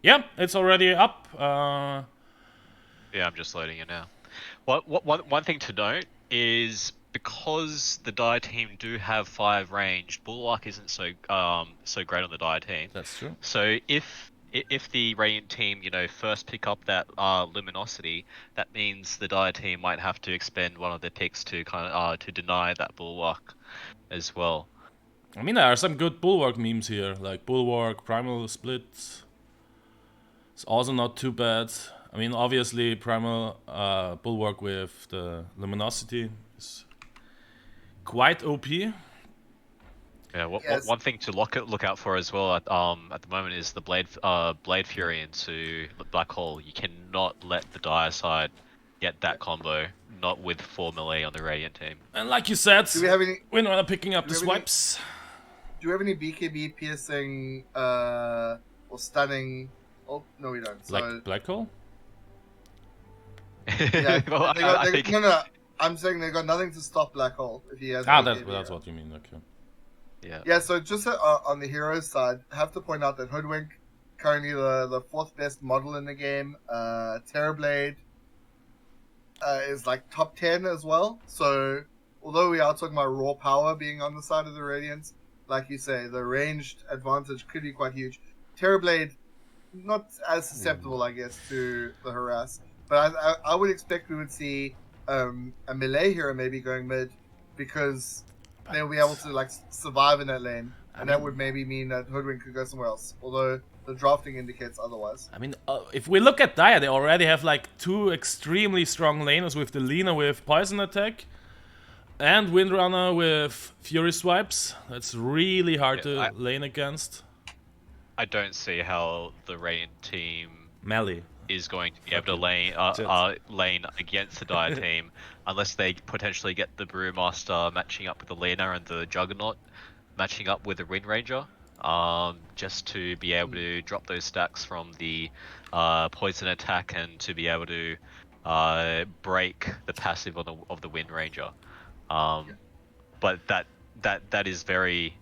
Yeah, it's already up. Yeah, I'm just loading it now. One thing to note is because the Dire team do have 5 ranged, Bulwark isn't so great on the Dire team. That's true. So if the Radiant team, first pick up that Luminosity, that means the Dire team might have to expend one of their picks to to deny that Bulwark as well. I mean, there are some good Bulwark memes here, like Bulwark, Primal Split. It's also not too bad. I mean, obviously, Primal Bulwark with the Luminosity is quite OP. Yeah, Yes. one thing to look out for as well at the moment is the Blade Fury into Black Hole. You cannot let the Dire side get that combo, not with 4 melee on the Radiant team. And like you said, Do we have any? we're picking up the swipes. Do we have any BKB piercing or stunning? Oh no, we don't. So Black Hole? yeah, Well, I think no. I'm saying they got nothing to stop Black Hole if he has. That's what you mean. Okay. yeah. Yeah. So just on the heroes side, I have to point out that Hoodwink, currently the 4th best model in the game. Terrorblade is like top 10 as well. So although we are talking about raw power being on the side of the Radiants, like you say, the ranged advantage could be quite huge. Terrorblade, not as susceptible, I guess, to the harass. But I would expect we would see a melee hero maybe going mid, because they'll be able to like survive in that lane, and that would maybe mean that Hoodwink could go somewhere else. Although the drafting indicates otherwise. I mean, if we look at Dire, they already have like 2 extremely strong laners with the Lina with poison attack, and Windrunner with Fury swipes. That's really hard to lane against. I don't see how the Radiant team melee is going to be able to lane against the Dire team unless they potentially get the Brewmaster matching up with the Lina and the Juggernaut matching up with the Wind Ranger, just to be able to drop those stacks from the poison attack and to be able to break the passive of the Wind Ranger. But that is very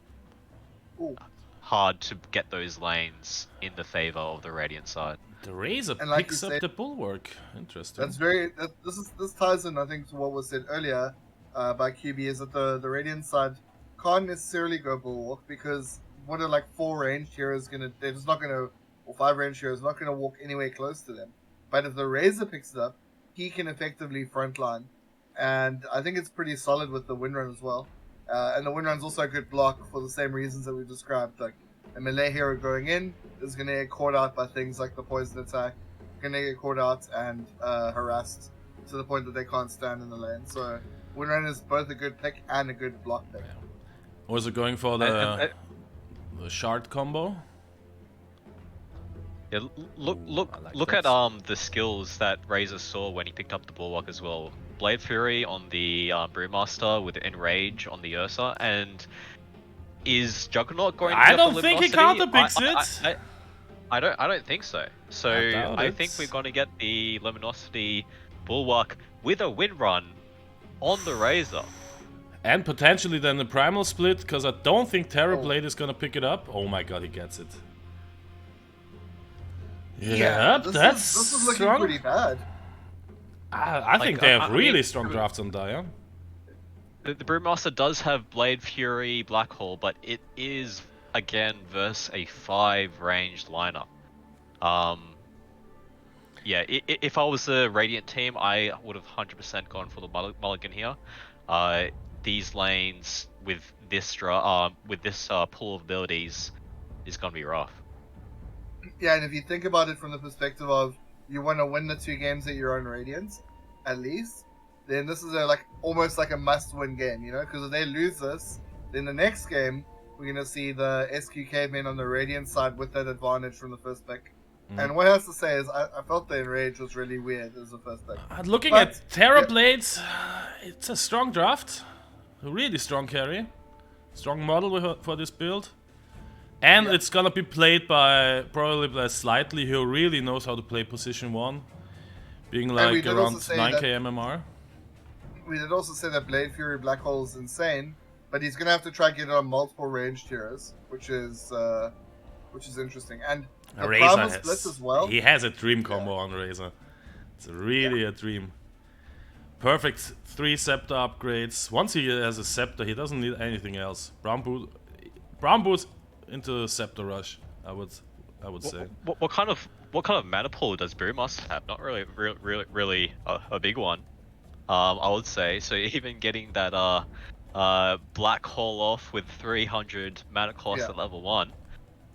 hard to get those lanes in the favor of the Radiant side. The Razor picks up the Bulwark. Interesting. That's this ties in, I think, to what was said earlier by QB, is that the Radiant side can't necessarily go Bulwark because what are like 4 ranged heroes gonna? They're just not gonna, or 5 ranged heroes not gonna walk anywhere close to them. But if the Razor picks it up, he can effectively frontline, and I think it's pretty solid with the Windrun as well. And the Windrun's also a good block for the same reasons that we described. Like a melee hero going in is going to get caught out by things like the poison attack, going to get caught out and harassed to the point that they can't stand in the lane. So Windrun is both a good pick and a good block pick. Was it going for the shard combo? Yeah, look at the skills that Razor saw when he picked up the Bulwark as well. Blade Fury on the Brewmaster with Enrage on the Ursa, and is Juggernaut going to I don't think he counterpicks it. I don't think so. So I think we're going to get the Luminosity Bulwark with a Wind Run on the Razor. And potentially then the Primal Split, because I don't think Terrorblade is going to pick it up. Oh my god, he gets it. Yeah, this is looking strong. Pretty bad. I think they have really strong drafts on Dire. The Brewmaster does have Blade Fury, Black Hole, but it is again versus a 5 ranged lineup. Yeah, if I was the Radiant team, I would have 100% gone for the mulligan here. These lanes with this pool of abilities is gonna be rough. Yeah, and if you think about it from the perspective of you want to win the 2 games that you're on Radiant, at least, then this is almost like a must-win game, you know? Because if they lose this, then the next game we're gonna see the SQCavemen on the Radiant side with that advantage from the first pick. And what I have to say is, I felt the Enrage was really weird as the first pick. Looking at Terrorblades, it's a strong draft. A really strong carry. Strong model for this build. And it's gonna be played by probably by Slightly, who really knows how to play position 1. Being like around 9k MMR. We did also say that Blade Fury Black Hole is insane, but he's gonna have to try and get it on multiple ranged heroes, which is interesting. And The Razor Primal Splits as well. He has a dream combo on Razor. It's really a dream. Perfect 3 scepter upgrades. Once he has a scepter, he doesn't need anything else. Brown boots into scepter rush. I would say. What kind of mana pool does Brewmaster have? Not really a big one. I would say. So even getting that black hole off with 300 mana cost at level 1,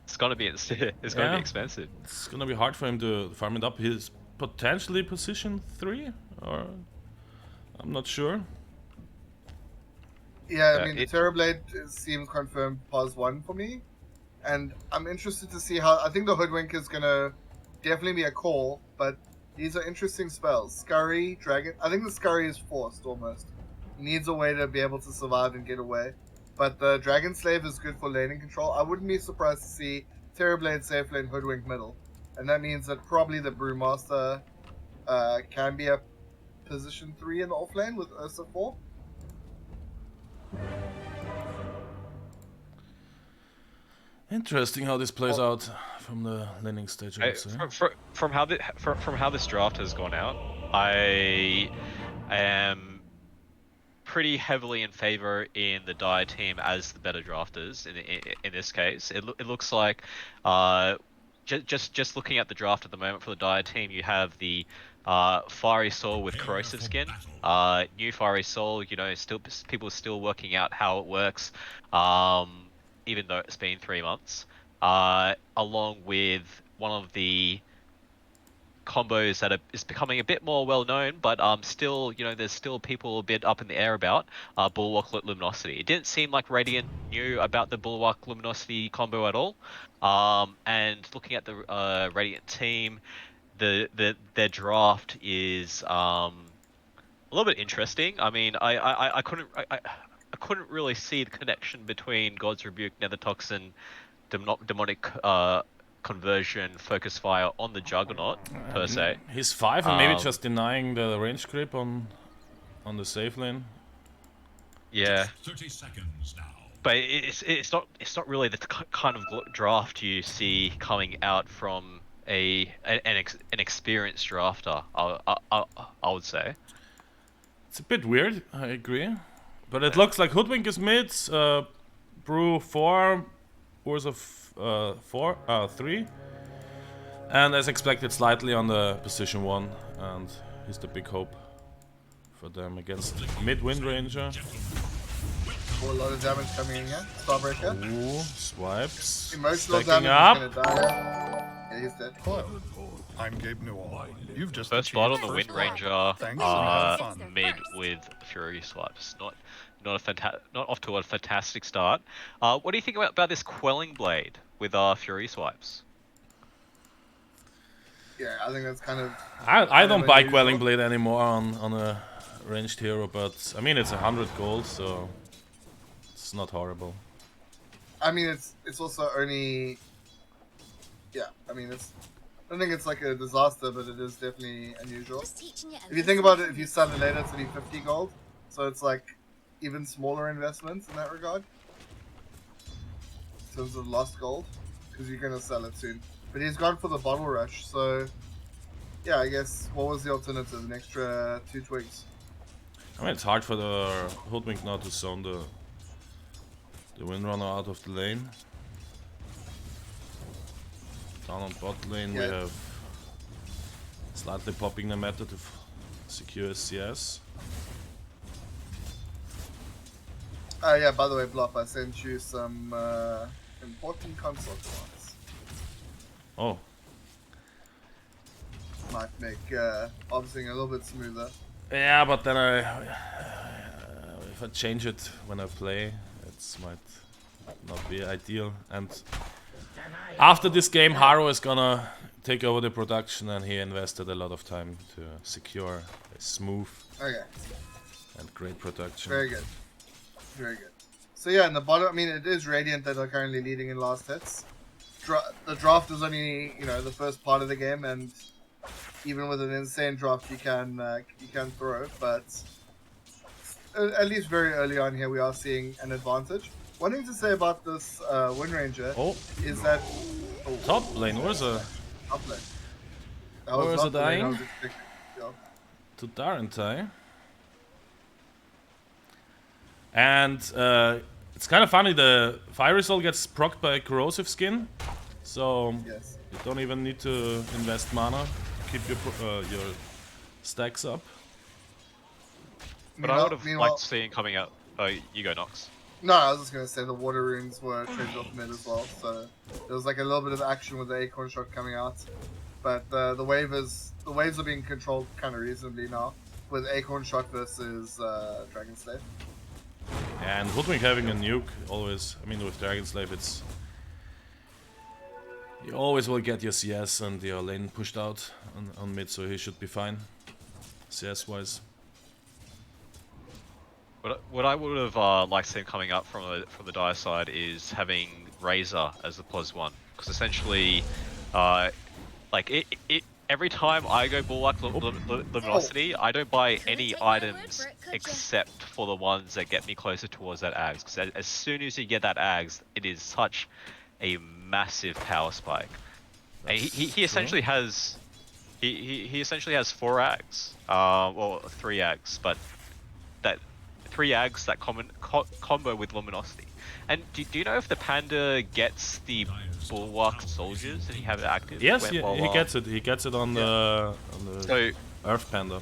it's gonna be gonna be expensive. It's gonna be hard for him to farm it up. He's potentially position 3, or I'm not sure. Yeah, I mean, the Terrorblade seems confirmed pos 1 for me. And I'm interested to see how... I think the Hoodwink is going to definitely be a call, but these are interesting spells. Scurry, Dragon... I think the Scurry is forced, almost. He needs a way to be able to survive and get away. But the Dragon Slave is good for laning control. I wouldn't be surprised to see Terrorblade, Safe Lane, Hoodwink middle. And that means that probably the Brewmaster can be a position 3 in the offlane with Ursa 4. Interesting how this plays out from the laning stage. From how this draft has gone out, I am pretty heavily in favor in the Dire team as the better drafters in this case. It looks like just looking at the draft at the moment for the Dire team, you have the Fiery Soul with Corrosive Skin, new Fiery Soul. You know, people are still working out how it works. Even though it's been 3 months, along with one of the combos that is becoming a bit more well known, but still, you know, there's still people a bit up in the air about Bulwark Luminosity. It didn't seem like Radiant knew about the Bulwark Luminosity combo at all. And looking at the Radiant team, their draft is a little bit interesting. I mean, I couldn't really see the connection between God's Rebuke, Nether Toxin, Demonic Conversion, Focus Fire on the Juggernaut, per se. He's 5 and maybe just denying the range grip on the safe lane. Yeah. 30 seconds now. But it's not really the kind of draft you see coming out from an experienced drafter, I would say. It's a bit weird, I agree. But it looks like Hoodwink is mid, Brew 4, Ursa 3. And as expected, slightly on the position 1. And he's the big hope for them against mid Wind Ranger. A lot of damage coming in here. Starbreaker. Ooh, swipes. Emotional Stacking damage up. is gonna die. Yeah, he's dead. I'm Gabe Newell. You've just First blood on the achieved Wind first Ranger, Thanks, and have fun. mid with Fury swipes. Not off to a fantastic start. What do you think about this Quelling Blade with Fury swipes? Yeah, I think that's kind of... I don't buy Quelling Blade anymore on a ranged hero, but I mean it's 100 gold, so it's not horrible. I mean, it's also only... Yeah, I mean, it's... I don't think it's like a disaster, but it is definitely unusual. If you think about it, if you sell it later, it's only 50 gold. So it's like even smaller investments in that regard. In terms of lost gold. Because you're going to sell it soon. But he's gone for the bottle rush, so... Yeah, I guess, what was the alternative? An extra 2 twigs? I mean, it's hard for the Hoodwink now to zone the Windrunner out of the lane. Down on bot lane we have slightly popping the meta to secure CS. Yeah, by the way, Bluff, I sent you some important console cards. Oh. Might make obviously a little bit smoother. Yeah, but then if I change it when I play, it might not be ideal. And after this game, Haro is gonna take over the production, and he invested a lot of time to secure a smooth and great production. Very good. Very good. So yeah, in the bottom, I mean, it is Radiant that are currently leading in last hits. The draft is only, you know, the first part of the game, and even with an insane draft, you can throw. But at least very early on here, we are seeing an advantage. One thing to say about this Wind Ranger is that Top lane, where's a Top lane. That Where is not it the lane I dying? was expecting. Yeah. to Darentai. And it's kind of funny, the fire result gets procced by corrosive skin, so Yes. you don't even need to invest mana to keep your stacks up. But I would have liked seeing coming out. Oh, you go, Nox. No, I was just gonna say the water runes were traded off mid as well, so there was like a little bit of action with the acorn shot coming out. But the waves are being controlled kind of reasonably now with acorn shot versus dragon slave. And Hoodwink having a nuke always, I mean with Dragon Slave it's... You always will get your CS and your lane pushed out on mid, so he should be fine, CS wise. What I would have liked seeing coming up from the Dire side is having Razor as the +1, because essentially, every time I go Bulwark Luminosity, I don't buy any items except for the ones that get me closer towards that Ags. Because as soon as you get that Ags, it is such a massive power spike. And he essentially has he essentially has 4 Ags, well 3 Ags, but that 3 Ags that combo with Luminosity. And do you know if the Panda gets the Bulwark soldiers and he have it active? Yes, he gets it. He gets it on the so, Earth Panda.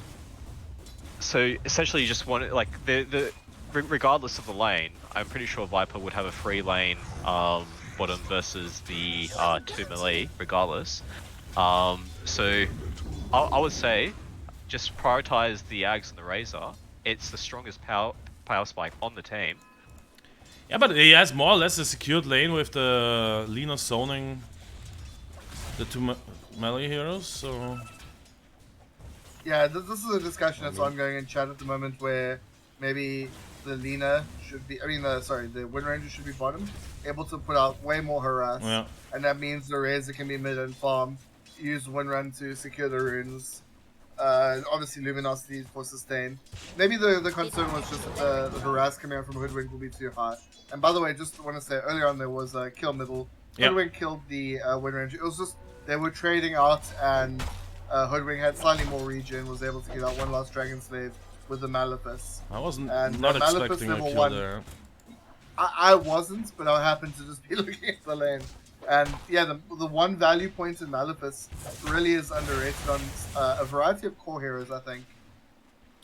So essentially, you just want it, like regardless of the lane, I'm pretty sure Viper would have a free lane bottom versus the 2 melee, regardless. So I would say just prioritize the Ags and the Razor. It's the strongest power spike on the team. Yeah, but he has more or less a secured lane with the Lina zoning the 2 melee heroes, so... Yeah, this is a discussion that's ongoing in chat at the moment where maybe the Lina should be, the Wind Ranger should be bottom, able to put out way more harass, and that means the Razor can be mid and farm, use Wind Run to secure the runes, obviously Luminosity for sustain. Maybe the concern was just that the harass coming out from Hoodwink will be too high. And by the way, just want to say, earlier on there was a kill middle. Hoodwink killed the Wind Ranger. It was just, they were trading out and Hoodwink had slightly more regen, was able to get out one last Dragon Slave with the Malefice. I wasn't and not Malefice expecting a level kill 1, there. I wasn't, but I happened to just be looking at the lane. And yeah, the one value point in Malefice really is underrated on a variety of core heroes, I think.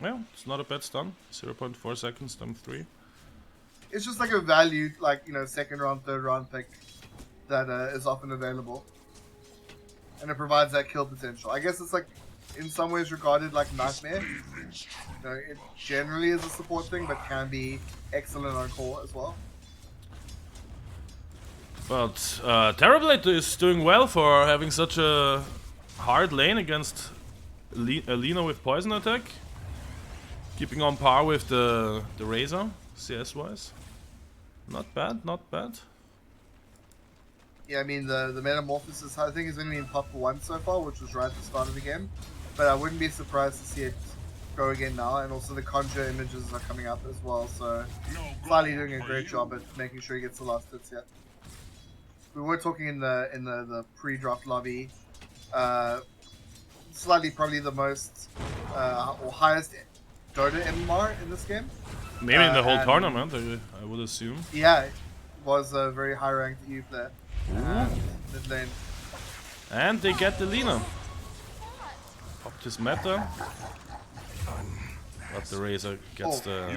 Yeah, it's not a bad stun. 0.4 seconds, stun 3. It's just like a valued, second round, third round pick that is often available. And it provides that kill potential. I guess it's like, in some ways regarded like Nightmare. It generally is a support thing, but can be excellent on core as well. But Terrorblade is doing well for having such a hard lane against Lina with poison attack. Keeping on par with the Razor, CS wise. Not bad, not bad. Yeah, I mean the Metamorphosis I think has only been popped once so far, which was right at the start of the game. But I wouldn't be surprised to see it go again now, and also the Conjure images are coming up as well, so Slightly doing a great job at making sure he gets the last hits yet. We were talking in the pre-draft lobby. Slightly probably the most or highest Dota MMR in this game. Maybe in the whole tournament, I would assume. Yeah, was a very high ranked EU player. Mid lane. And they get the Lina. Popped his meta. But the Razor gets the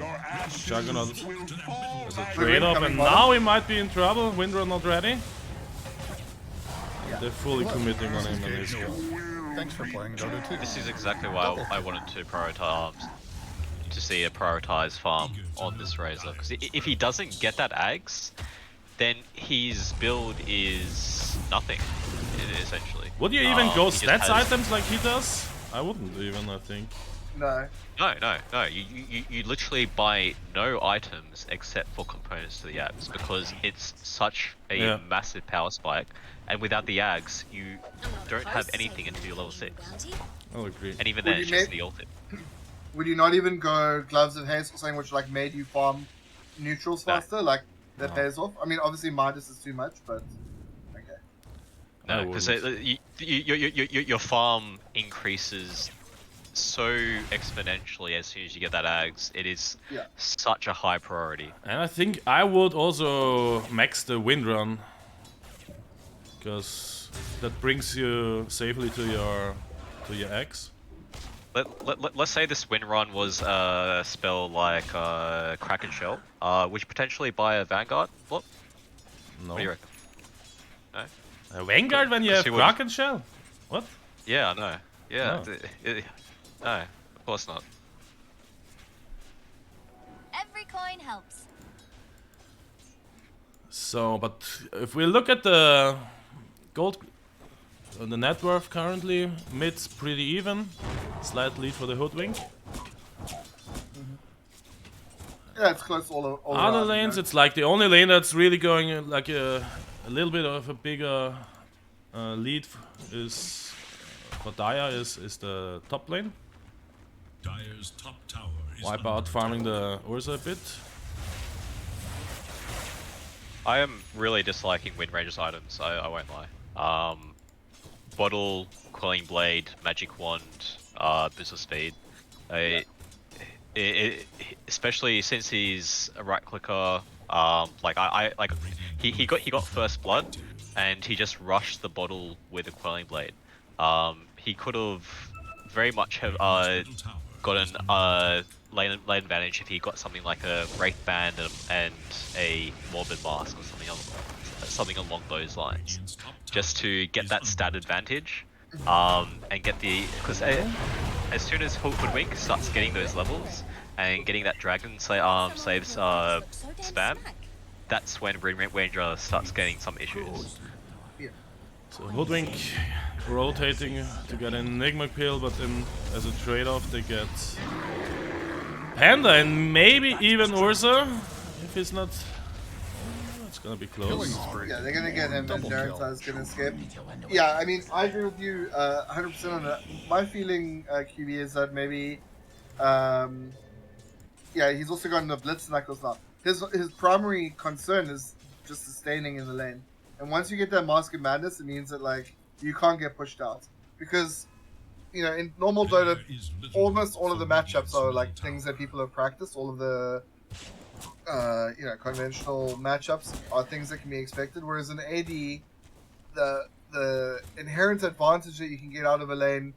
Juggernaut as a trade-off, and now he might be in trouble. Windrun not ready. They're fully committing on him and his go. Thanks for playing Dota 2. This is exactly why I wanted to prioritize to see a prioritized farm on this Razor, because if he doesn't get that Ags, then his build is nothing, essentially. Would you even go stats items like he does? I wouldn't even, I think. No. No. You literally buy no items except for components to the Ags, because it's such a massive power spike, and without the Ags, you don't have anything until you're level 6. I'll agree. And even then, it's just the ultimate. Would you not even go Gloves of Haste or something which like made you farm neutrals faster? Like that pays off? I mean, obviously Midas is too much, but okay. No, because your farm increases so exponentially as soon as you get that ags. It is such a high priority. And I think I would also max the wind run, because that brings you safely to your axe. Let's say this wind run was a spell like Kraken Shell. Would you potentially buy a Vanguard? What? No. What do you reckon? No? A Vanguard when you have Kraken Shell? What? Yeah, I know. Yeah. No. No, of course not. Every coin helps. So, but if we look at the gold, the net worth currently, mid's pretty even. Slight lead for the Hoodwink. Yeah, it's close all Other around, lanes, you know? it's like the only lane that's really going like a little bit of a bigger lead is for Dire is the top lane. Dire's top tower is Wipe out farming the Ursa a bit. I am really disliking Wind Ranger's items, I won't lie. Bottle, Quelling Blade, Magic Wand, Business Speed. Especially since he's a right clicker, he got first blood, and he just rushed the bottle with a Quelling Blade. He could have very much have gotten lane advantage if he got something like a Wraith Band and a Morbid Mask or something along those lines, just to get that stat advantage, and get the, because as soon as Hoodwink starts getting those levels and getting that Dragon saves spam, that's when Wind Ranger starts getting some issues. So Hoodwink rotating to get an Enigma Pill, but then as a trade-off they get Panda and maybe even Ursa, if it's not... Oh, it's gonna be close. Yeah, they're gonna get him, and Darren's gonna escape. Yeah, I mean, I agree with you 100% on that. My feeling, QB, is that maybe, yeah, he's also got the Blitz Knuckles now. His primary concern is just sustaining in the lane. And once you get that Mask of Madness, it means that, like, you can't get pushed out. Because, you know, in normal Dota, almost all of the matchups are, like, things that people have practiced. All of the, you know, conventional matchups are things that can be expected. Whereas in AD, the inherent advantage that you can get out of a lane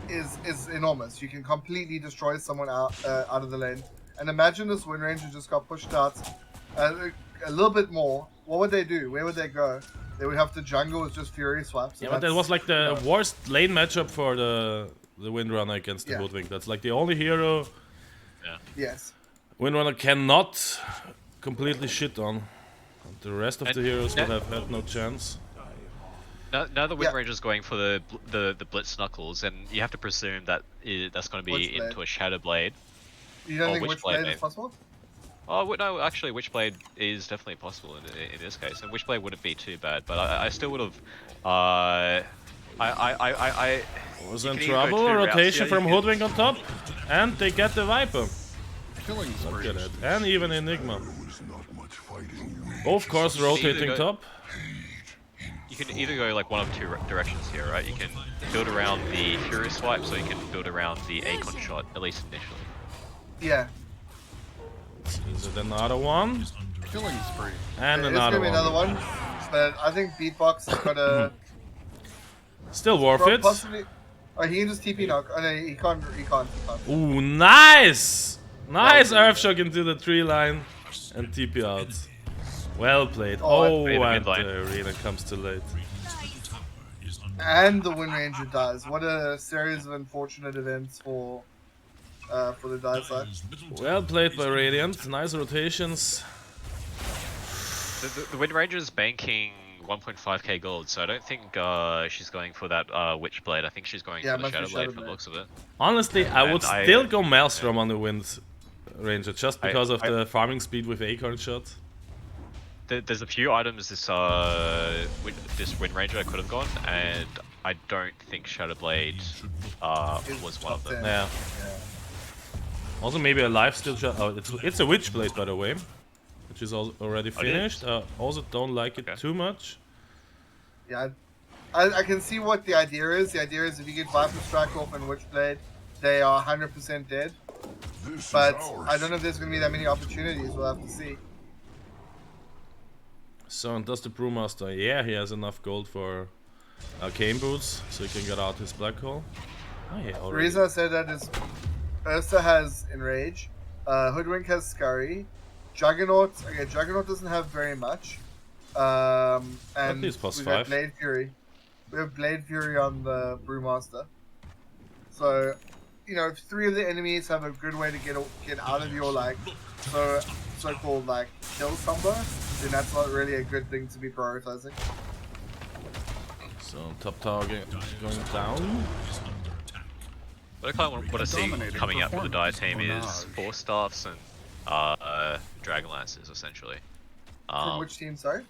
is enormous. You can completely destroy someone out of the lane. And imagine this Wind Ranger just got pushed out a little bit more. What would they do? Where would they go? They would have to jungle with just Fury swaps. Yeah, but that was like the worst lane matchup for the Windrunner against the Hoodwink. That's like the only hero Yes. Windrunner cannot completely shit on. The rest of the heroes would have had no chance. Now the Wind Ranger's going for the Blitz Knuckles, and you have to presume that that's going to be into a Shadow Blade. You don't think Witchblade is possible? Oh no, actually, Witchblade is definitely possible in this case, and Witchblade wouldn't be too bad. But I still would have. Was in trouble. A rotation from Hoodwink on top, and they get the Viper. Look at it, and even Enigma. Both course rotating top. You can either go like one of two directions here, right? You can build around the Fury Swipe, so you can build around the Acon shot, at least initially. Yeah. Is it another one? Killing spree. And It's another gonna be one. another one. But I think Beatbox has got a... Still worth it. Possibly... Oh, he can just TP knock. Oh, no, he can't. Ooh, nice! Nice Earthshock into the tree line and TP out. Well played. Oh, and the arena comes too late. And the Wind Ranger dies. What a series of unfortunate events for the die side. Well played by Radiant. Nice rotations. The Wind Ranger is banking 1.5k gold, so I don't think she's going for that Witchblade. I think she's going for the Shadow Blade from the looks of it. Honestly, I would still go Maelstrom on the Wind Ranger just because of the farming speed with Acorn Shot. There's a few items this Wind Ranger could have gone, and I don't think Shadow Blade was one of them. Yeah. Also maybe a lifesteal shot. Oh, it's a Witchblade, by the way, which is already finished. Also don't like it too much. Yeah, I can see what the idea is. The idea is if you get Viper Strike off and Witchblade, they are 100% dead. But I don't know if there's going to be that many opportunities. We'll have to see. So, and does the Brewmaster? Yeah, he has enough gold for Arcane Boots, so he can get out his Black Hole. Oh yeah, The already. reason I said that is Ursa has Enrage, Hoodwink has Scurry, Juggernaut. Okay, Juggernaut doesn't have very much. And least plus we've got 5. Blade Fury. We have Blade Fury on the Brewmaster. So, you know, if 3 of the enemies have a good way to get out of your like so-called like kill combo, then that's not really a good thing to be prioritizing. So top tower going down. What I kind of want to see coming out for the Dire team is Force Staffs and Dragon Lances, essentially. From which team, sorry?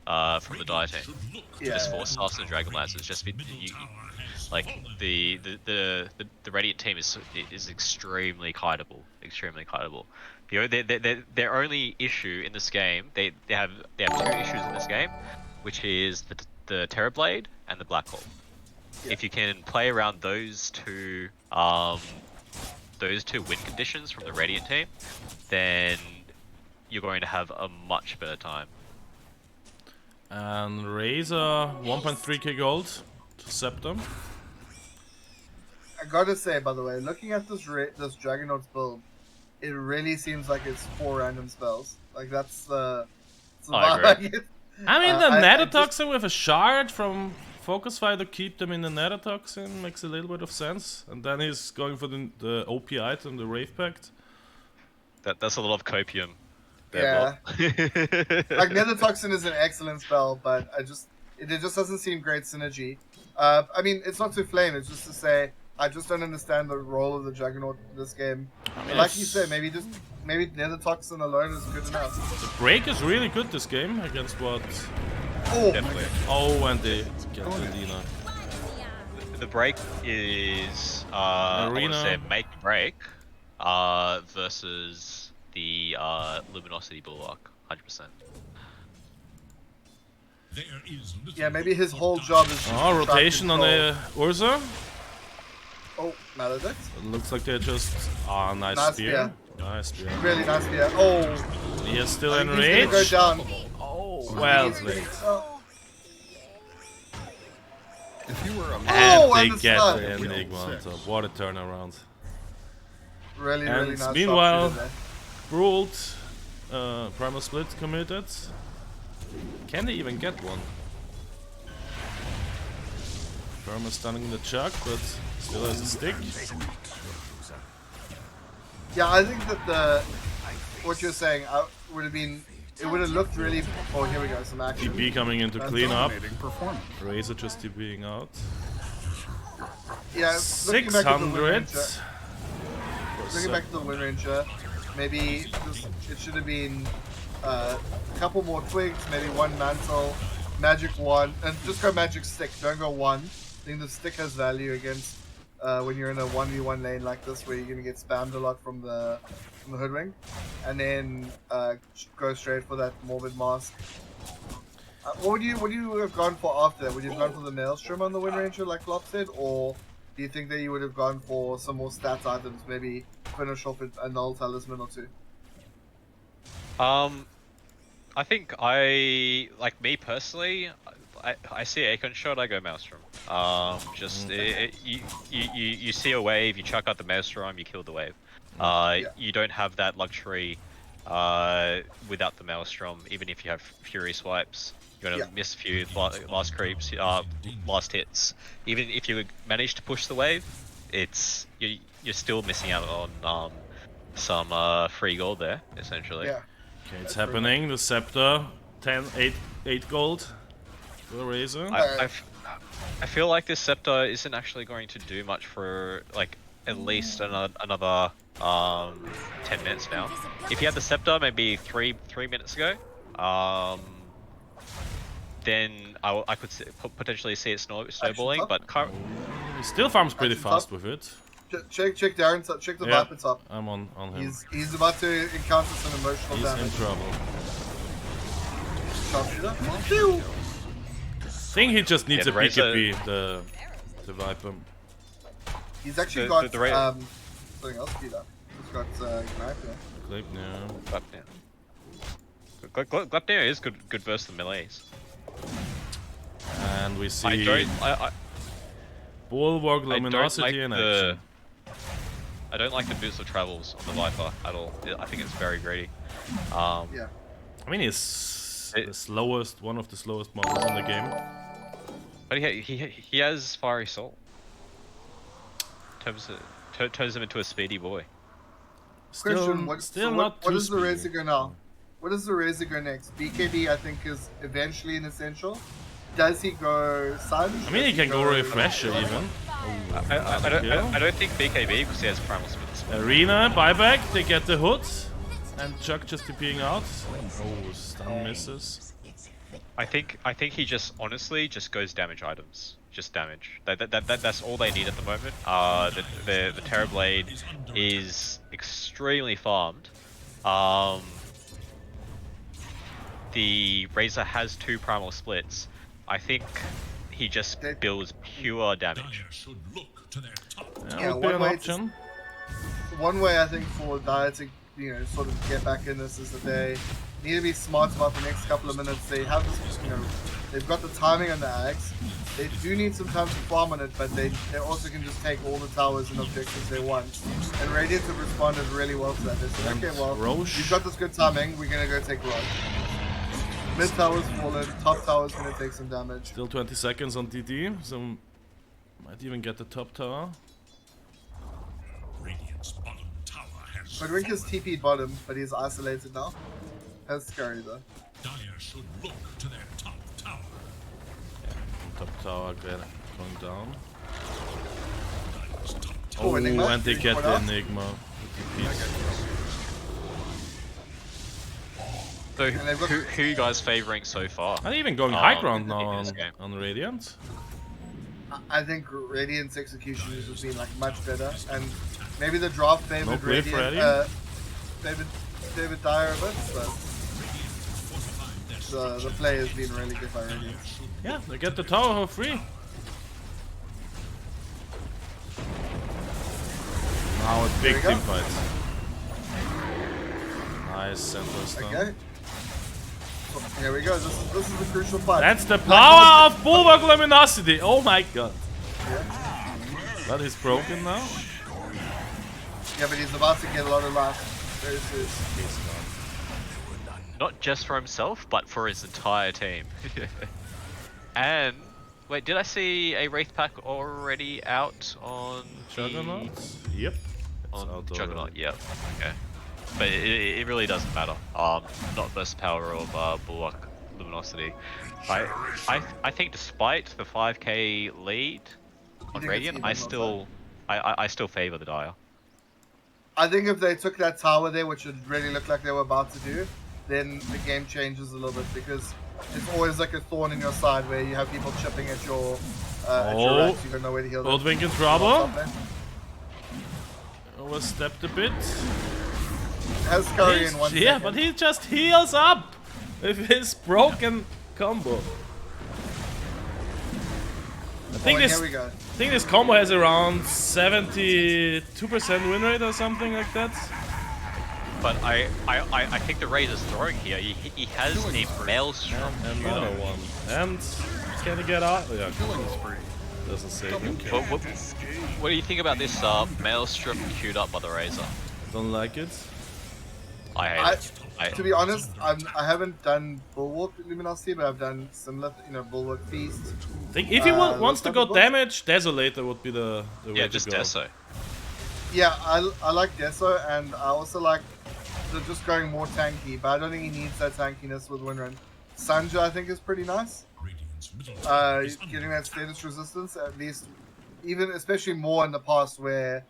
From the Dire team. Yeah. Just Force Staffs and Dragon Lances. Just like the Radiant team is extremely kiteable. Extremely kiteable. Their only issue in this game, they have 2 issues in this game, which is the Terrorblade and the Black Hole. Yeah. If you can play around those two win conditions from the Radiant team, then you're going to have a much better time. And Razor 1.3k gold to Septum. I gotta say, by the way, looking at this Juggernaut's build, it really seems like it's 4 random spells. Like that's the I vibe I agree. get. I mean, the I Netatoxin with a shard from Focus Fire to keep them in the Netatoxin makes a little bit of sense. And then he's going for the OP item, the Rave Pact. That's a lot of copium. Yeah. Like Netatoxin is an excellent spell, but it just doesn't seem great synergy. I mean, it's not to flame. It's just to say I just don't understand the role of the Juggernaut in this game. I mean, Like you said, maybe Netatoxin alone is good enough. The break is really good this game against what? Oh, Definitely. Oh, and they get Lindina. The break is I want Arena. to say make break versus the Luminosity Bulwark, 100%. There is little yeah, maybe his whole job is. Oh, rotation on the Ursa. Oh, Maledict. It looks like they're just. Ah, nice Nice spear. spear. Nice spear. Really nice here. Oh, He is still I think he's enraged. gonna go down. Oh, well played. Oh, If you were a And Oh, they and the get stun. the Enigma on top. What a turnaround. really, And really nice. meanwhile- sharpshooter there. Ruled. Primal Split committed. Can they even get one? Perma stunning the Chuck, but still has a stick. Yeah, I think that what you're saying would have been. It would have looked really. Oh, here we go. Some action. TB coming in to clean up. dominating performance. Razor just TBing out. Yeah, looking back at the 600. Wind Ranger, looking back at the Wind Ranger, maybe it should have been a couple more twigs, maybe 1 mantle, magic 1, and just go magic stick. Don't go 1. I think the stick has value against when you're in a 1v1 lane like this, where you're gonna get spammed a lot from the Hoodwink, and then go straight for that Morbid Mask. What would you have gone for after that? Would you have gone for the Maelstrom on the Wind Ranger like Flop said, or do you think that you would have gone for some more stats items, maybe finish off with a Null Talisman or 2? I think like me personally, I see Akon shot, I go Maelstrom. You see a wave, you chuck out the Maelstrom, you kill the wave. You don't have that luxury without the Maelstrom, even if you have Fury swipes. You're gonna miss a few last creeps, last hits. Even if you manage to push the wave, you're still missing out on some free gold there, essentially. Yeah. Okay, it's happening. The Scepter, 8 gold for the Razor. I feel like this Scepter isn't actually going to do much for like at least another 10 minutes now. If you had the Scepter maybe three minutes ago, then I could potentially see it snowballing. But He still farms pretty Action fast top. with it. Check Darren, check the Yeah. Viper top. I'm on him. He's about to encounter some emotional He's in damage. trouble. Sharpshooter. Pew! think he just needs Yeah, a the Razor- BKB, the Viper. He's actually The- got the Ra- something else speed up. He's got Ignite there. Click now. Glepnir is good versus the melees. And we see I Bulwark don't Luminosity like in the action. I don't like the boost of travels on the Viper at all. I think it's very greedy. Yeah. I mean, he's the slowest, one of the slowest models in the game. But he has Fiery Soul. Turns him into a speedy boy. Question, Not what too does the speedy. Razor go now? What does the Razor go next? BKB I think is eventually an essential. Does he go Sun? I mean, he can go Refresher even. I don't think BKB because he has Primal Spirits. Arena, buyback, they get the hood. And Chuck just being out. Oh, stun misses. I think he just honestly just goes damage items. Just damage. That's all they need at the moment. The Terrorblade is extremely farmed. The Razor has 2 primal splits. I think he just builds pure damage. Dire should look to their top. That Yeah, would be one an way option. One way I think for Dire to sort of get back in this is that they need to be smart about the next couple of minutes. They have this, they've got the timing on the Axe. They do need some time to farm on it, but they also can just take all the towers and objectives they want. And Radiant have responded really well to that. They said, okay, well, Roche. you've got this good timing, we're gonna go take Roche. Mid tower's fallen, top tower's gonna take some damage. Still 20 seconds on DD, so might even get the top tower. Radiant's bottom tower has But Rink is TP'd bottom, but he's isolated now. That's scary though. Dire should look to their top tower. Top tower going down. Dire's top tower. Oh, Oh, Enigma, and they getting get caught the out. Enigma. with the piece. So And they've got- who are you guys favoring so far? Are they even going high ground now in this game. on Radiant? I think Radiant's execution has just been like much better, and maybe the draft favored No cliff Radiant, favored Dire a bit, but the play has been really good by Radiant. Yeah, they get the tower for free. Now a big we go. team fight. Nice center stun. Okay. Here we go. This is the crucial fight. That's the power of Bulwark Luminosity. Oh my god. That is broken now. Yeah, but he's about to get a lot of life. Very soon. Not just for himself, but for his entire team. And wait, did I see a Wraith pack already out on Juggernaut? Yep. It's On out Juggernaut, already. yeah. Okay. But it really doesn't matter. Not versus power of Bulwark Luminosity. I think despite the 5k lead on think it's Radiant, even I still favor the Dire. I think if they took that tower there, which it really looked like they were about to do, then the game changes a little bit, because it's always like a thorn in your side where you have people chipping at your racks, you don't know where to heal them. Goldwink in trouble. Overstepped a bit. Has Curry in one Yeah, second. but he just heals up with his broken combo. I think Here this we go. combo has around 72% win rate or something like that. But I think the Razor's throwing here. He has a Maelstrom. Another one. And can he get out? Yeah, Killing spree. doesn't save him. What do you think about this Maelstrom queued up by the Razor? Don't like it. I hate it. To be honest, I haven't done Bulwark Luminosity, but I've done similar, Bulwark Feast. I think if he wants to those go type of damage, Desolator would be the way Yeah, to just go. Deso. Yeah, I like Deso, and I also like just going more tanky, but I don't think he needs that tankiness with Winrun. Sanja, I think, is pretty nice. Radiant's middle tower is under Getting that status resistance, at least, especially more in the past where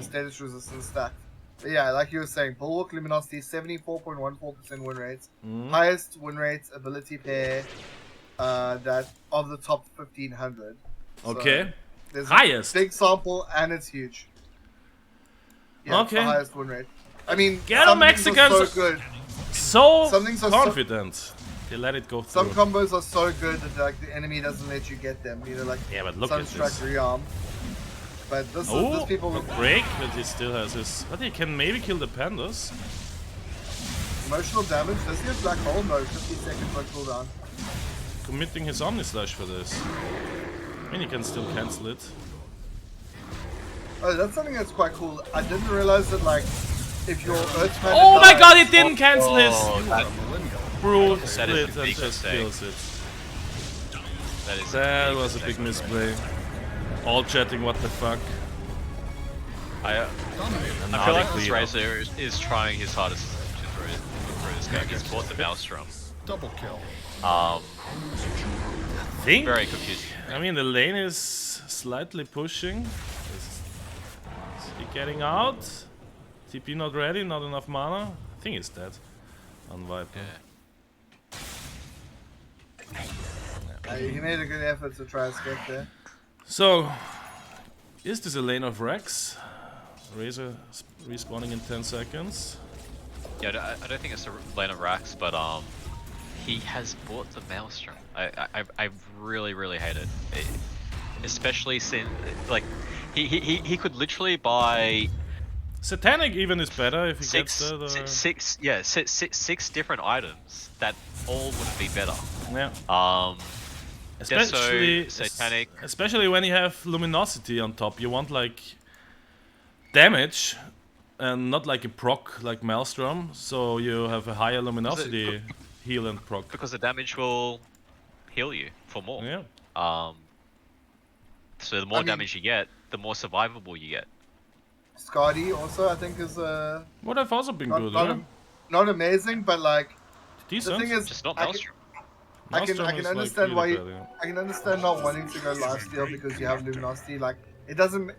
status resistance stacked. But yeah, like you were saying, Bulwark Luminosity, 74.14% win rates. Highest win rates, ability pair, that of the top 1500. Okay. So there's Highest. a big sample, and it's huge. Yeah, it's the Okay. highest win rate. I mean, Ghetto some things are Mexicans so good. So Some things are confident. They let it go Some through. combos are so good that like the enemy doesn't let you get them. You know, like Yeah, but look at Sunstruck this. Rearm. But this Oh, people a break, but he still has his... But he can maybe kill the pandas. emotional damage. Does he have black hole? No, 50 seconds on cooldown. Committing his Omni Slash for this. I mean, he can still cancel it. Oh, that's something that's quite cool. I didn't realize that like if your Earth Panda Oh my dies- god, he didn't cancel his Millennial. Brew That is split a and big just mistake. kills it. That That was a big misplay. All chatting, what the fuck. I Now feel they like this clear. Razor is trying his hardest to throw this game. He's bought the Maelstrom. Double kill. Think? Very confusing. I mean, the lane is slightly pushing. Is he getting out? TP not ready, not enough mana. I think he's dead. On Viper. He made a good effort to try and escape there. So, is this a lane of Rex? Razor respawning in 10 seconds. Yeah, I don't think it's a lane of Rax, but he has bought the Maelstrom. I really hate it. Especially since like he could literally buy Satanic even is better if he six gets that. six different items that all would be better. Yeah. Especially Satanic. Especially when you have luminosity on top, you want like damage and not like a proc like Maelstrom, so you have a higher luminosity heal and proc. Because the damage will heal you for more. Yeah. So the more damage you get, the more survivable you get. Scotty also I think is Would have also been good, not, yeah. not amazing, but like Decent. the thing is Just not I Maelstrom. I can Maelstrom is, like, understand why really you, bad, yeah. I can understand not wanting to go lifesteal because you have luminosity. Like it doesn't.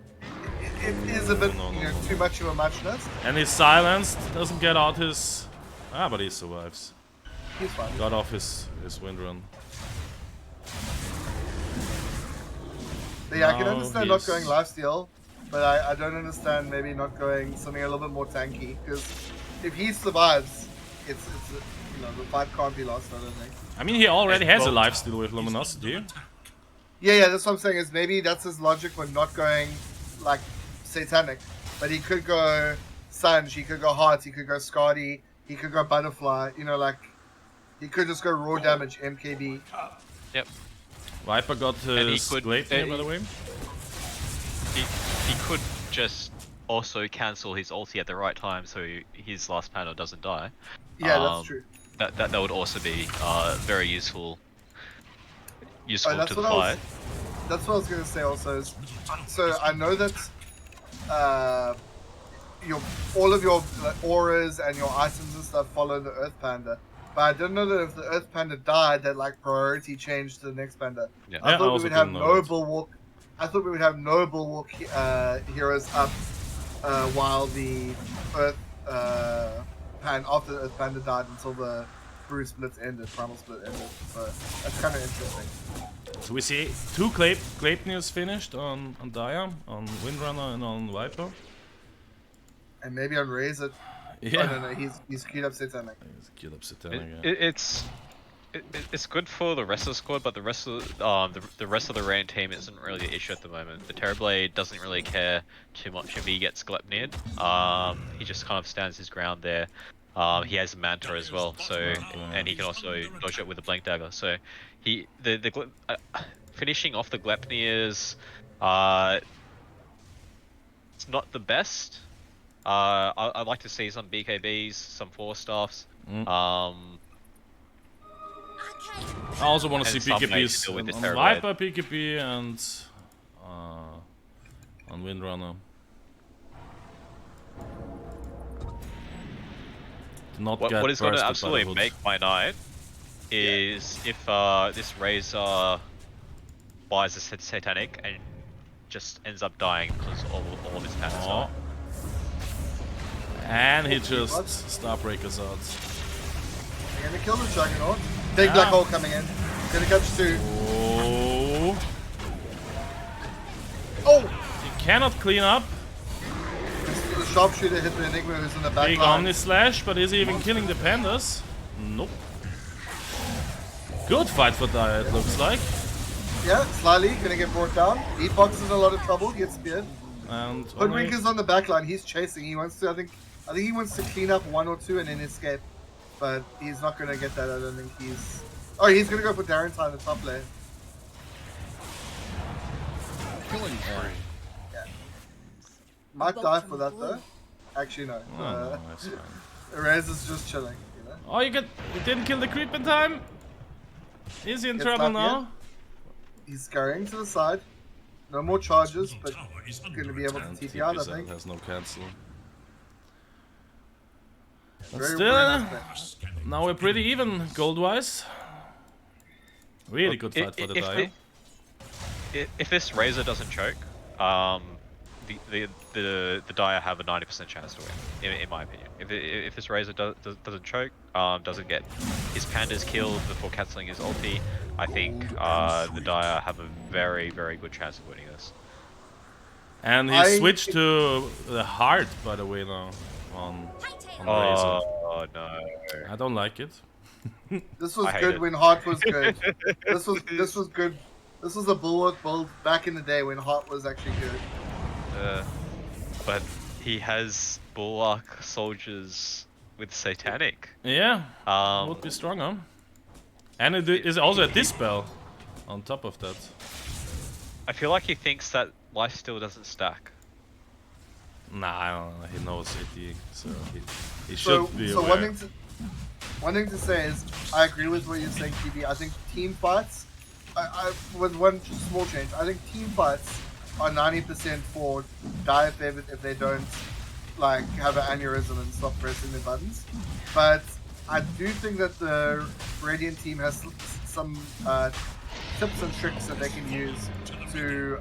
It is a bit No. you know too much of a muchness. And his silenced doesn't get out his... but he survives. He's fine. Got off his wind run. But yeah, I can Now understand not he's- going lifesteal, but I don't understand maybe not going something a little bit more tanky because if he survives, it's you know the fight can't be lost. I don't think. I mean, he already has a Well- lifesteal with luminosity. Yeah, that's what I'm saying. Is maybe that's his logic when not going like satanic, but he could go Sanj, he could go Heart, he could go Scotty, he could go Butterfly. You know, like he could just go raw damage MKB. Yep. Viper got he his could- Gleipnir, by the way. He could just also cancel his ulti at the right time so his last panel doesn't die. Yeah, that's true. That would also be very useful to the what fight. That's what I was gonna say. Also, is, so I know that all of your auras and your items and stuff follow the Earth Panda, but I didn't know that if the Earth Panda died, that like priority changed to the next Panda. Yeah. I Yeah, I thought we also would have didn't know that. Noble Walk. I thought we would have Noble Walk heroes up while the Earth after the Earth Panda died until the Brew splits ended, Primal split ended. So that's kind of interesting. So we see two Gleipnirs finished on Dia, on Windrunner and on Viper. And maybe on Razor. Yeah. Oh, no, he's queued up Satanic. He's killed up Satanic, yeah. It's good for the rest of the squad, but the rest of the rest of the rain team isn't really the issue at the moment. The Terrorblade doesn't really care too much if he gets Gleipnired. He just kind of stands his ground there. He has a Manta as well, so and he can also dodge it with a Blank Dagger. So finishing off the Gleipnirs, it's not the best. I'd like to see some BKBs, some 4-staffs. I also want to And see some ways PKPs to deal with on the Terrorblade. Viper PKP and on Windrunner. To not get What is going to bursted by absolutely the hood. make my night is if this Razor buys a Satanic and just ends up dying because all of his panels Oh. are. And he just Starbreakers out. They're gonna kill the Juggernaut. Big Yeah. black hole coming in. Gonna catch 2. Oh, Oh! he cannot clean up. The sharpshooter hit the Enigma who's in the back Big line. Omni Slash, but is he even killing the pandas? Nope. Good fight for Dire, it looks like. Yeah, slightly gonna get brought down. Epox is in a lot of trouble. Gets speared. And Hoodwink is on the back line. He's chasing. He wants to. I think he wants to clean up 1 or 2 and then escape. But he's not gonna get that. I don't think he's. Oh, he's gonna go for Darren time in the top lane. Killing spree. Yeah. Might die for that though. Actually no. no, that's fine. Erase is just chilling. You know. Oh, you didn't kill the creep in time. Is he in Gets trouble lucky. now? He's scurrying to the side. No more charges, but Tower is going under to be able And to TP out, I TP think. has no cancel. But Very still, nice play. scanning. now we're pretty even gold-wise. Really good fight for the Dire. If this Razor doesn't choke, the Dire have a 90% chance to win, in my opinion. If this Razor doesn't choke, doesn't get his pandas killed before cancelling his ulti, I think the Dire have a very, very good chance of winning this. And he switched to the heart, by the way, now on Razor. Oh no. I don't like it. This was I hate good it. when Heart was good. this was good. This was a bulwark build back in the day when Heart was actually good. But he has Bulwark soldiers with Satanic. Yeah, would be stronger. And it is also a dispel on top of that. I feel like he thinks that lifesteal doesn't stack. Nah, I don't know. He knows it, so he So, should be so aware. one thing to say is I agree with what you're saying, TB. I think team fights, with one small change, I think team fights are 90% for Dire favorite if they don't like have an aneurysm and stop pressing the buttons. But I do think that the Radiant team has some tips and tricks that they can use to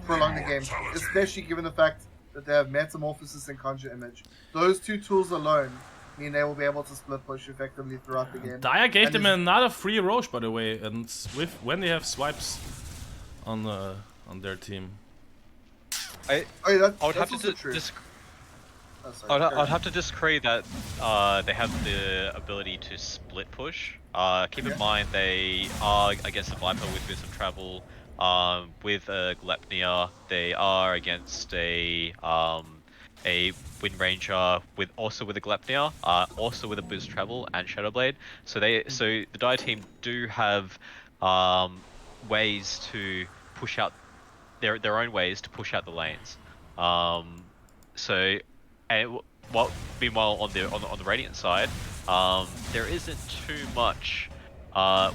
prolong the game, especially given the fact that they have Metamorphosis and Conjure Image. Those 2 tools alone mean they will be able to split push effectively throughout the game. Dire gave And them it's- another free Roche, by the way, and when they have swipes on their team. Oh, yeah, I would that's have also to true. dis- Oh, sorry. I'd have to disagree that they have the ability to split push. Keep in mind they are against a Viper with Wisdom Travel, with a Glepnia. They are against a Wind Ranger with a Glepnia, also with a Boost Travel and Shadowblade. So the Dire team do have ways to push out their own ways to push out the lanes. Meanwhile on the Radiant side, there isn't too much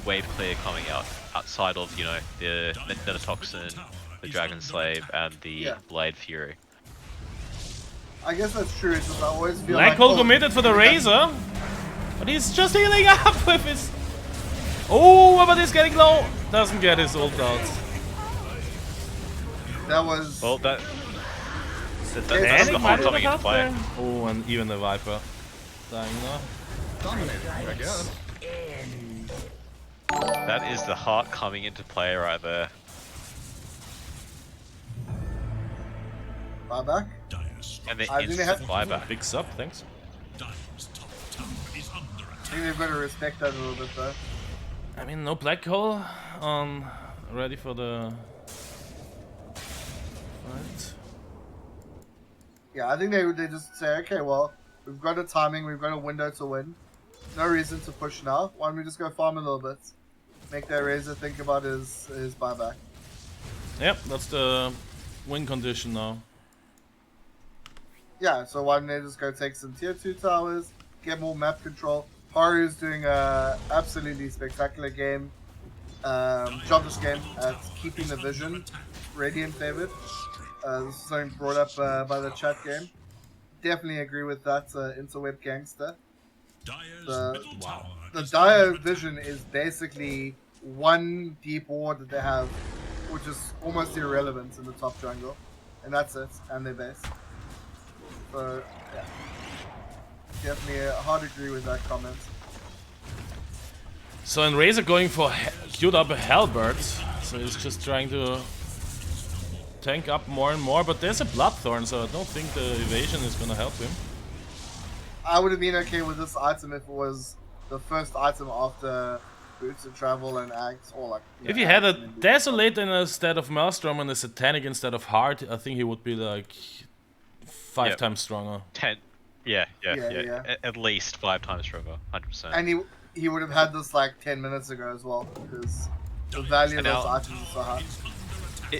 wave clear coming outside of the Netatoxin, the Dragon Slave, and the Blade Fury. I guess that's true. It's just I always feel Black like Hole committed for the Razor, but he's just healing up with his. Oh, but he's getting low. Doesn't get his ult out. that was Well, that's the Panic might Heart have coming into helped play. there. Oh, and even the Viper dying now. Dominating, I guess. That is the Heart coming into play right there. buyback. Dire's And the I think they have- instant buyback. Big sub, thanks. Dire's top tower is under I attack. think they've got to respect that a little bit though. I mean, no Black Hole ready for the fight. Yeah, I think they just say, okay, well, we've got a timing, we've got a window to win. No reason to push now. Why don't we just go farm a little bit? Make their Razor think about his buyback. Yep, that's the win condition now. Yeah, so why don't they just go take some tier 2 towers, get more map control. Haru's doing a absolutely spectacular game, job this game at keeping the vision. Radiant favored. This is something brought up by the chat game. Definitely agree with that, interweb gangster. Dire's The- middle tower The is Dire vision is basically one deep ward that they have, which is almost irrelevant in the top jungle. And that's it, and their base. So, yeah. Definitely a hard agree with that comment. So in Razor going for queued up a Halberd, so he's just trying to tank up more and more, but there's a Bloodthorn, so I don't think the evasion is gonna help him. I would have been okay with this item if it was the first item after Boots of Travel and Axe, or like. If he had a Desolate instead of Maelstrom and a Satanic instead of Heart, I think he would be like 5 times stronger. 10. Yeah. Yeah. At least 5 times stronger, 100%. And he would have had this like 10 minutes ago as well, because the value of those items is so high.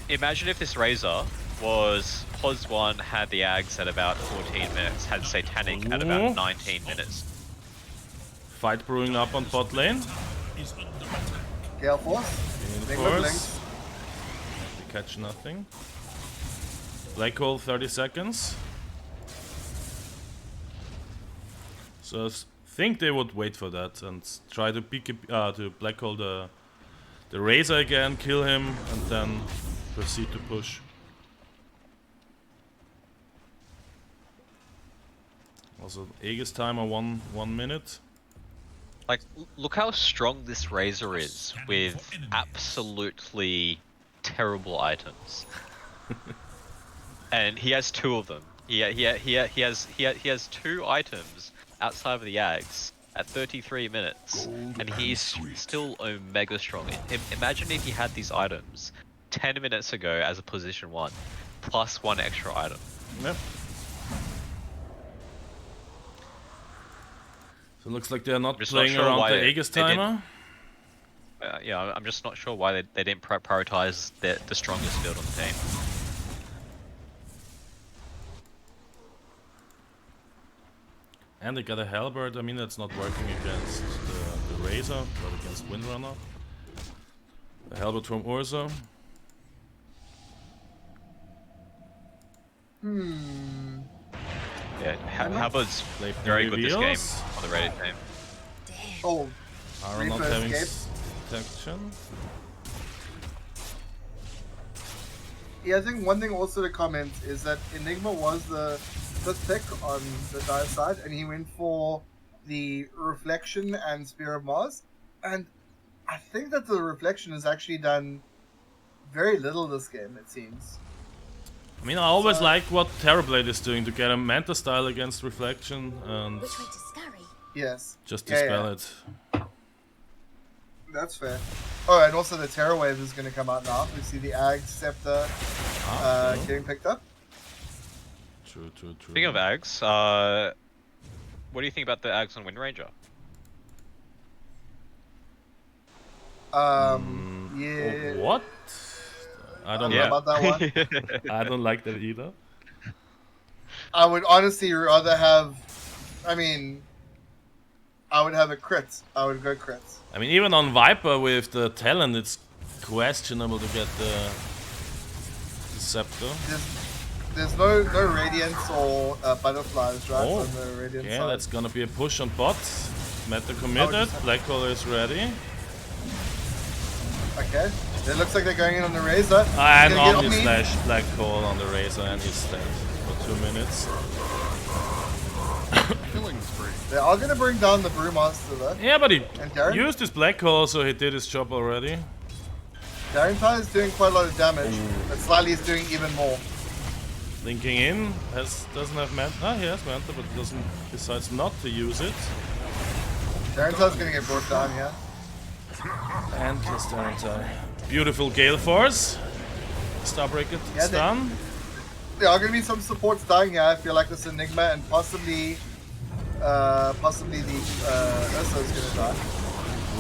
Imagine if this Razor was Pos 1, had the Ags at about 14 minutes, had Satanic at about 19 minutes. Fight brewing up on bot lane. Gale Force. Force. They catch nothing. Black hole 30 seconds. So I think they would wait for that and try to to black hole the Razor again, kill him, and then proceed to push. Also, Aegis timer 1 minute. Like, look how strong this Razor is with absolutely terrible items. And he has 2 of them. He has 2 items outside of the Ags at 33 minutes, and he's still omega strong. Imagine if he had these items 10 minutes ago as a position 1, plus 1 extra item. Yep. So it looks like they're not playing around the Aegis timer. Yeah, I'm just not sure why they didn't prioritize the strongest build on the team. And they got a Halberd. I mean, that's not working against the Razor, but against Windrunner. The Halberd from Urza. Yeah, Halberd's very good this game on the Reddit team. Oh, Iron not having protection. Yeah, I think one thing also to comment is that Enigma was the pick on the Dire side, and he went for the Reflection and Spear of Mars. And I think that the Reflection has actually done very little this game, it seems. I mean, I always like what Terrorblade is doing to get a Manta style against Reflection and Which way to scurry? Yes. just dispel it. That's fair. Oh, and also the Terror Wave is going to come out now. We see the Ag Scepter getting picked up. True. Speaking of Ags, what do you think about the Ags on Wind Ranger? Yeah. What? I don't know about that one. I don't like that either. I would honestly rather have. I mean, I would have a crit. I would go crits. I mean, even on Viper with the talent, it's questionable to get the Scepter. There's no Radiance or Butterflies, right? Oh, on the Radiant yeah, side. that's gonna be a push on bot. Meta committed, Black Hole is ready. Okay, it looks like they're going in on the Razor. And Omni Slash Black Hole on the Razor, and he's dead for 2 minutes. Killing spree. They are going to bring down the Brewmaster though. Yeah, but he Darren? used his Black Hole, so he did his job already. Darren is doing quite a lot of damage, but Slightly is doing even more. Linking in, doesn't have Manta. Ah, he has Manta, but decides not to use it. Darren is going to get brought down here. And kiss Darren. Beautiful Gale Force. Starbreaker stun. There are going to be some supports dying here. I feel like this Enigma and possibly the Ursa is going to die.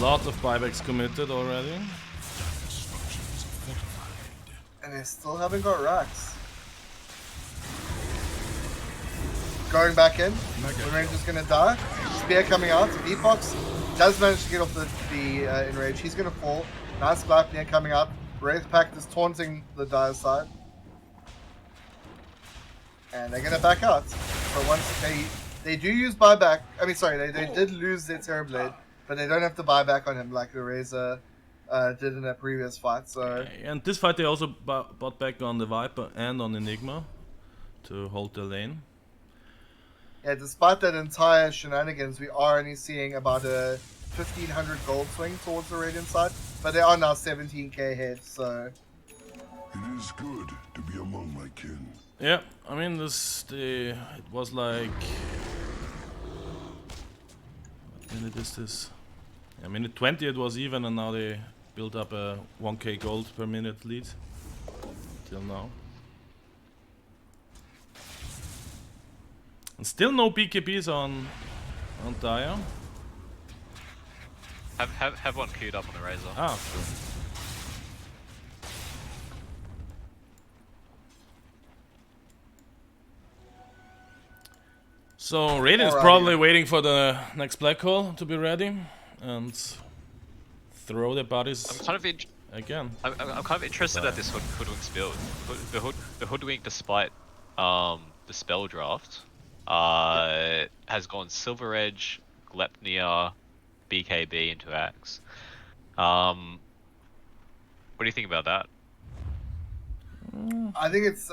Lot of buybacks committed already. And they still haven't got racks. Going back in. The Ranger's going to die. Spear coming out. Epox does manage to get off the Enrage. He's going to fall. Nice Gleipnir coming out. Wraith Pact is taunting the Dire side. And they're going to back out. So once they do use buyback. I mean, sorry, they did lose their Terrorblade, but they don't have to buy back on him like the Razor did in a previous fight. So and this fight they also bought back on the Viper and on Enigma to hold the lane. Yeah, despite that entire shenanigans, we are only seeing about a 1,500 gold swing towards the Radiant side, but they are now 17k ahead, so... It is good to be among my kin. Yeah, I mean, it was like... What minute is this? I mean, at 20 it was even, and now they built up a 1k gold per minute lead. Till now. And still no BKBs on Dire. Have one queued up on the Razor. Ah, cool. So Radiant's Alrighty. probably waiting for the next black hole to be ready and throw their bodies I'm kind of again. I'm kind of interested at this Hoodwink's build. The Hoodwink, despite the spell draft, has gone Silver Edge, Glepnir, BKB into Axe. What do you think about that? I think it's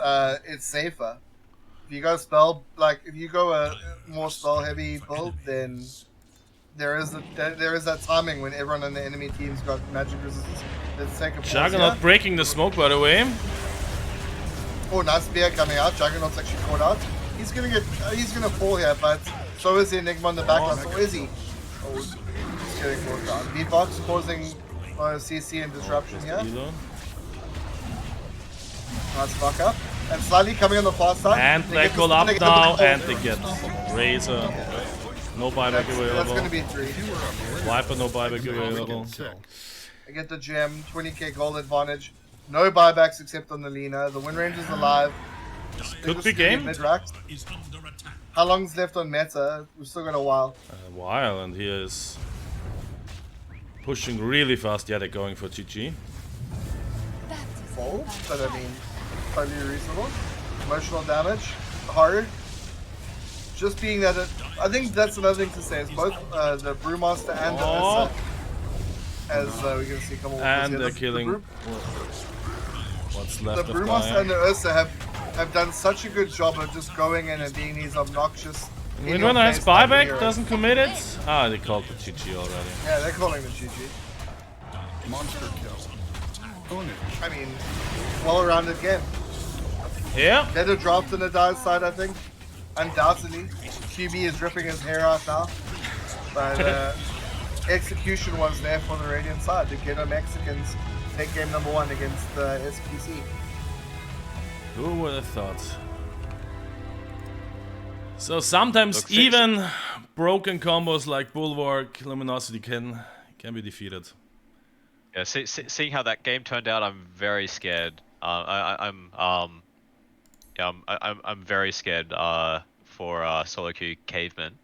safer. If you go spell, like if you go a more spell heavy build, then there is that timing when everyone on the enemy team's got magic resistance. Let's take a pause Juggernaut here. breaking the smoke, by the way. Oh, nice spear coming out. Juggernaut's actually caught out. He's gonna fall here, but so is the Enigma on the backline. So is he? Oh, he's getting caught down. V-Box causing CC and disruption here. Elo. Nice fuck up. And slightly coming on the far side. And They black get hole this- up they get the now, black and hole. they get Razor. No buyback That's available. gonna be 3. Viper, no buyback available. I get the gem, 20k gold advantage. No buybacks except on the Lina. The win range is alive. Could be game. Mid-racks. Is under attack. How long's left on meta? We've still got a while. A while, and he is pushing really fast. Yeah, they're going for GG. Full, but I mean, totally reasonable. Emotional damage, hard. Just being that I think that's another thing to say is both the Brewmaster and the Oh. Ursa, as we're gonna see a couple more And here. they're The killing Brew- what's The left of Brewmaster Dire. and the Ursa have done such a good job of just going in and being these obnoxious. Windrunner has buyback, doesn't commit it. Ah, they called the GG already. Yeah, they're calling the GG. Monster kill. Own it. I mean, well-rounded game. Yeah. Better draft than the Dire side, I think. Undoubtedly. QB is ripping his hair out now. But execution was there for the Radiant side. The Ghetto Mexicans take game number 1 against the SQC. Who would have thought? So sometimes Looks even broken combos like Bulwark, Luminosity can be defeated. Yeah, seeing how that game turned out, I'm very scared. I'm very scared for solo queue cavemen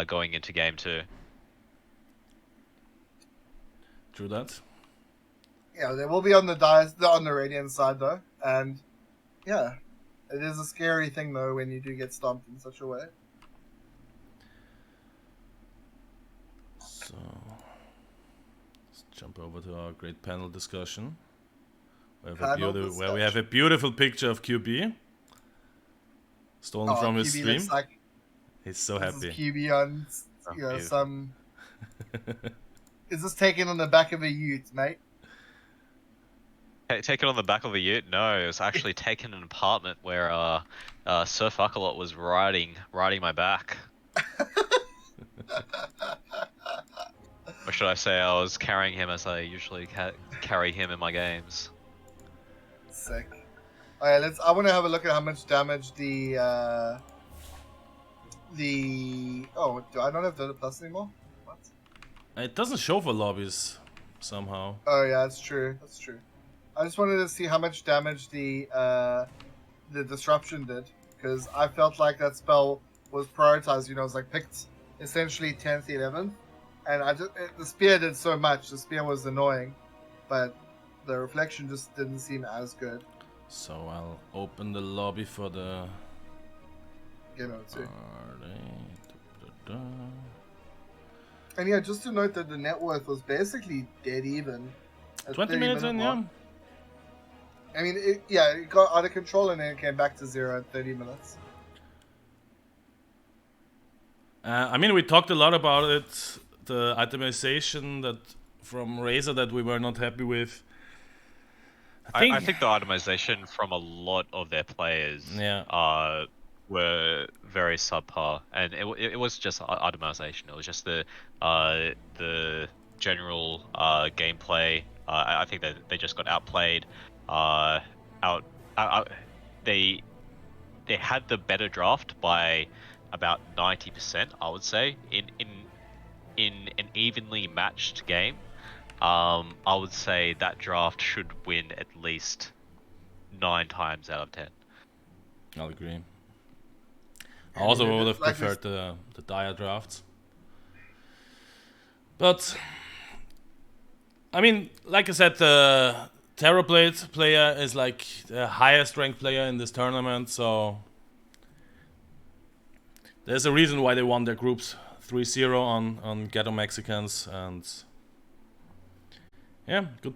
going into game 2. True that. Yeah, they will be on the Radiant side though, and yeah, it is a scary thing though when you do get stomped in such a way. So let's jump over to our great panel discussion. Where we have a beautiful picture of QB stolen from his QB stream. looks like He's so this happy. is QB on, you know, beautiful. some. Is this taken on the back of a ute, mate? Taken on the back of a ute? No, it was actually taken in an apartment where Sir Fuckalot was riding my back. Or should I say I was carrying him as I usually carry him in my games. Sick. Alright, I want to have a look at how much damage oh, do I not have the plus anymore? What? It doesn't show for lobbies somehow. Oh yeah, that's true. That's true. I just wanted to see how much damage the disruption did, because I felt like that spell was prioritized. You know, it was like picked essentially 10th, 11th, and the spear did so much. The spear was annoying, but the reflection just didn't seem as good. So I'll open the lobby for the You know, too. party. And yeah, just to note that the net worth was basically dead even. at 20 30 minutes in, minute yeah. mark. I mean, it got out of control and then it came back to 0 at 30 minutes. I mean, we talked a lot about it, the itemization that from Razor that we were not happy with. I think the itemization from a lot of their players were very subpar, and it was just itemization. It was just the general gameplay. I think that they just got outplayed. They had the better draft by about 90%, I would say, in an evenly matched game. I would say that draft should win at least 9 times out of 10. I'll agree. I also mean, would have like preferred the dire drafts. But I mean, like I said, the Terrorblade player is like the highest ranked player in this tournament, so there's a reason why they won their groups 3-0 on Ghetto Mexicans, and yeah, good play.